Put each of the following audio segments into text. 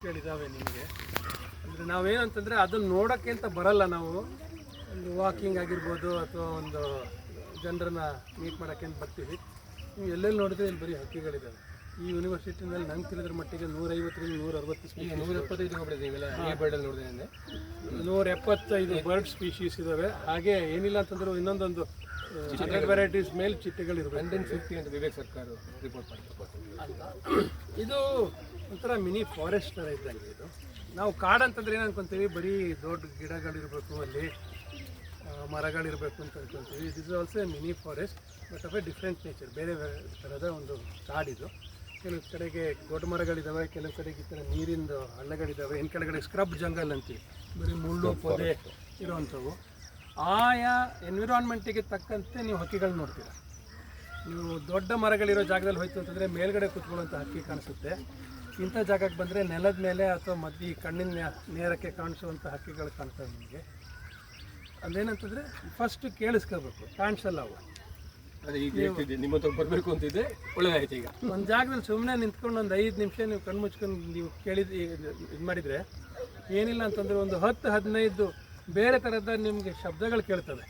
ಹೇಳಿದಾವೆ ನಿಮಗೆ. ಅಂದರೆ ನಾವೇನಂತಂದರೆ ಅದನ್ನು ನೋಡೋಕ್ಕೆ ಅಂತ ಬರಲ್ಲ ನಾವು. ಒಂದು ವಾಕಿಂಗ್ ಆಗಿರ್ಬೋದು ಅಥವಾ ಒಂದು ಜನರನ್ನ ಮೀಟ್ ಮಾಡೋಕ್ಕೆ ಅಂತ ಬರ್ತೀವಿ. ನೀವು ಎಲ್ಲೆಲ್ಲಿ ನೋಡಿದ್ರೆ ಇಲ್ಲಿ ಬರೀ ಹಕ್ಕಿಗಳಿದ್ದಾವೆ. ಈ ಯೂನಿವರ್ಸಿಟಿನಲ್ಲಿ ನಂಗೆ ತಿಳಿದ್ರ ಮಟ್ಟಿಗೆ 150ರಿಂದ 175 ಬರ್ಡ್ ಸ್ಪೀಶೀಸ್ ಇದ್ದಾವೆ. ಹಾಗೆ ಏನಿಲ್ಲ ಅಂತಂದ್ರೆ ಇನ್ನೊಂದೊಂದು 100 ವೆರೈಟೀಸ್ ಮೇಲೆ ಚಿಟ್ಟೆಗಳಿರ್ಬೇಕು. 150 ಅಂತ ವಿವೇಕ್ ಸರ್ಕಾರ ರಿಪೋರ್ಟ್ ಮಾಡಿರ್ಬೋದು. ಇದು ಒಂಥರ ಮಿನಿ ಫಾರೆಸ್ಟ್ ಥರ ಇದ್ದಂಗೆ ಇದು. ನಾವು ಕಾಡು ಅಂತಂದ್ರೆ ಏನು ಅನ್ಕೊತೀವಿ, ಬರೀ ದೊಡ್ಡ ಗಿಡಗಳಿರಬೇಕು, ಅಲ್ಲಿ ಮರಗಳಿರಬೇಕು ಅಂತ ಅನ್ಕೊತೀವಿ. It is also a mini forest but of a different nature. ಬೇರೆ ಥರದ ಒಂದು ಕಾಡಿದು. ಕೆಲವು ಕಡೆಗೆ ದೊಡ್ಡ ಮರಗಳಿದ್ದಾವೆ, ಕೆಲವು ಕಡೆಗೆ ಈ ಥರ ನೀರಿಂದು ಹಳ್ಳಗಳಿದ್ದಾವೆ, ಇನ್ನು ಕೆಳಗಡೆ ಸ್ಕ್ರಬ್ ಜಂಗಲ್ ಅಂತೀವಿ, ಬರೀ ಮುಳ್ಳು ಪೊದೆ ಇರೋವಂಥವು. ಆಯಾ ಎನ್ವಿರಾನ್ಮೆಂಟಿಗೆ ತಕ್ಕಂತೆ ನೀವು ಹಕ್ಕಿಗಳು ನೋಡ್ತೀರ. ನೀವು ದೊಡ್ಡ ಮರಗಳಿರೋ ಜಾಗದಲ್ಲಿ ಹೋಯ್ತು ಅಂತಂದರೆ ಮೇಲ್ಗಡೆ ಕೂತ್ಕೊಳ್ಳೋಂಥ ಹಕ್ಕಿ ಕಾಣಿಸುತ್ತೆ. ಇಂಥ ಜಾಗಕ್ಕೆ ಬಂದರೆ ನೆಲದ ಮೇಲೆ ಅಥವಾ ಮಧ್ಯೆ ಕಣ್ಣಿನ ನೇರಕ್ಕೆ ಕಾಣಿಸುವಂಥ ಹಕ್ಕಿಗಳು ಕಾಣ್ತವೆ ನಿಮಗೆ. ಅದೇನಂತಂದರೆ ಫಸ್ಟ್ ಕೇಳಿಸ್ಕೋಬೇಕು, ಕಾಣಿಸಲ್ಲ ಅವು. ಅದೇ ಈಗ ನಿಮ್ಮ ಹತ್ರ ಬರಬೇಕು ಅಂತಿದ್ದೆ, ಒಳ್ಳೆದಾಯ್ತು. ಈಗ ಒಂದು ಜಾಗದಲ್ಲಿ ಸುಮ್ಮನೆ ನಿಂತ್ಕೊಂಡು ಒಂದು 5 ನಿಮಿಷ ನೀವು ಕಣ್ಣು ಮುಚ್ಕೊಂಡು ನೀವು ಇದು ಮಾಡಿದರೆ ಏನಿಲ್ಲ ಅಂತಂದರೆ ಒಂದು 10-15 ಬೇರೆ ಥರದ ನಿಮಗೆ ಶಬ್ದಗಳು ಕೇಳ್ತವೆ.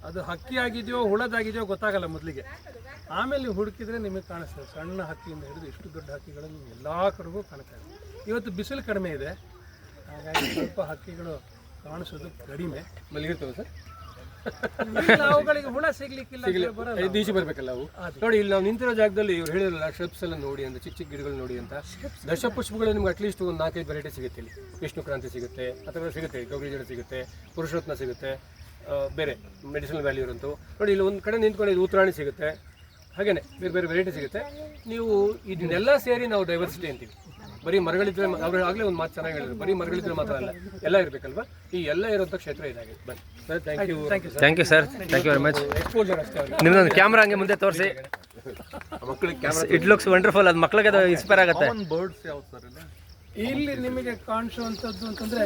ಅದು ಹಕ್ಕಿ ಆಗಿದೆಯೋ ಹುಳದಾಗಿದೆಯೋ ಗೊತ್ತಾಗಲ್ಲ ಮೊದಲಿಗೆ. ಆಮೇಲೆ ನೀವು ಹುಡುಕಿದ್ರೆ ನಿಮಗೆ ಕಾಣಿಸ್ತದೆ. ಸಣ್ಣ ಹಕ್ಕಿಯಿಂದ ಹಿಡಿದು ಇಷ್ಟು ದೊಡ್ಡ ಹಕ್ಕಿಗಳು ನಿಮ್ಗೆ ಎಲ್ಲ ಕಡೆಗೂ ಕಾಣ್ತಾ ಇದೆ. ಇವತ್ತು ಬಿಸಿಲು ಕಡಿಮೆ ಇದೆ, ಹಾಗಾಗಿ ಸ್ವಲ್ಪ ಹಕ್ಕಿಗಳು ಕಾಣಿಸೋದು ಕಡಿಮೆ. ಮಲಗಿರ್ತವೆ ಸರ್. ಅವುಗಳಿಗೆ ಹುಳ ಸಿಗ್ಲಿಕ್ಕಿಲ್ಲ, 5 ದಿವಸ ಬರಬೇಕಲ್ಲ ಅವು. ನೋಡಿ, ಇಲ್ಲಿ ನಾವು ನಿಂತಿರೋ ಜಾಗದಲ್ಲಿ ಇವ್ರು ಹೇಳಿರಲ್ಲ ಶ್ರಬ್ಸ್ ಎಲ್ಲ ನೋಡಿ ಅಂತ, ಚಿಕ್ಕ ಚಿಕ್ಕ ಗಿಡಗಳು ನೋಡಿ ಅಂತ. ದಶಪುಷ್ಪಗಳು ನಿಮ್ಗೆ ಅಟ್ಲೀಸ್ಟ್ ಒಂದು 4-5 ವೆರೈಟಿ ಸಿಗುತ್ತೆ. ಇಲ್ಲಿ ವಿಷ್ಣು ಕ್ರಾಂತಿ ಸಿಗುತ್ತೆ, ಅಥವಾ ಸಿಗುತ್ತೆ ಗೌರಿ ಜಡ ಸಿಗುತ್ತೆ, ಪುರುಷರತ್ನ ಸಿಗುತ್ತೆ, ಬೇರೆ ಮೆಡಿಸಿನಲ್ ವ್ಯಾಲ್ಯೂ ಇರೋಂಥ. ನೋಡಿ, ಇಲ್ಲಿ ಒಂದು ಕಡೆ ನಿಂತ್ಕೊಂಡು ಇದು ಉತ್ತರಾಣಿ ಸಿಗುತ್ತೆ, ಹಾಗೇನೆ ಬೇರೆ ಬೇರೆ ವೆರೈಟಿ ಸಿಗುತ್ತೆ. ನೀವು ಇದನ್ನೆಲ್ಲ ಸೇರಿ ನಾವು ಡೈವರ್ಸಿಟಿ ಅಂತೀವಿ. ಬರೀ ಮರಗಳಿದ್ರೆ, ಅವ್ರು ಆಗಲೇ ಒಂದು ಮಾತು ಚೆನ್ನಾಗಿ ಹೇಳಿದ್ರು, ಬರೀ ಮರಗಳಿದ್ರೆ ಮಾತ್ರ ಅಲ್ಲ, ಎಲ್ಲ ಇರಬೇಕಲ್ವಾ. ಈ ಎಲ್ಲ ಇರೋಂಥ ಕ್ಷೇತ್ರ ಇದಾಗಿದೆ. ಬನ್ನಿ sir, thank you sir, thank you very much. Exposure ಅಷ್ಟೇ. ನಿಮ್ದೊಂದು ಕ್ಯಾಮ್ರಾ ಹಂಗೆ ಮುಂದೆ ತೋರಿಸಿ. ಮಕ್ಕಳಿಗೆ ಕ್ಯಾಮ್ರಾ, ಇಟ್ ಲುಕ್ಸ್ ವಂಡರ್ಫುಲ್. ಅದು ಮಕ್ಕಳಿಗೆ ಅದು ಇನ್ಸ್ಪೈರ್ ಆಗುತ್ತೆ. ಇಲ್ಲಿ ನಿಮಗೆ ಕಾಣಿಸುವಂಥದ್ದು ಅಂತಂದರೆ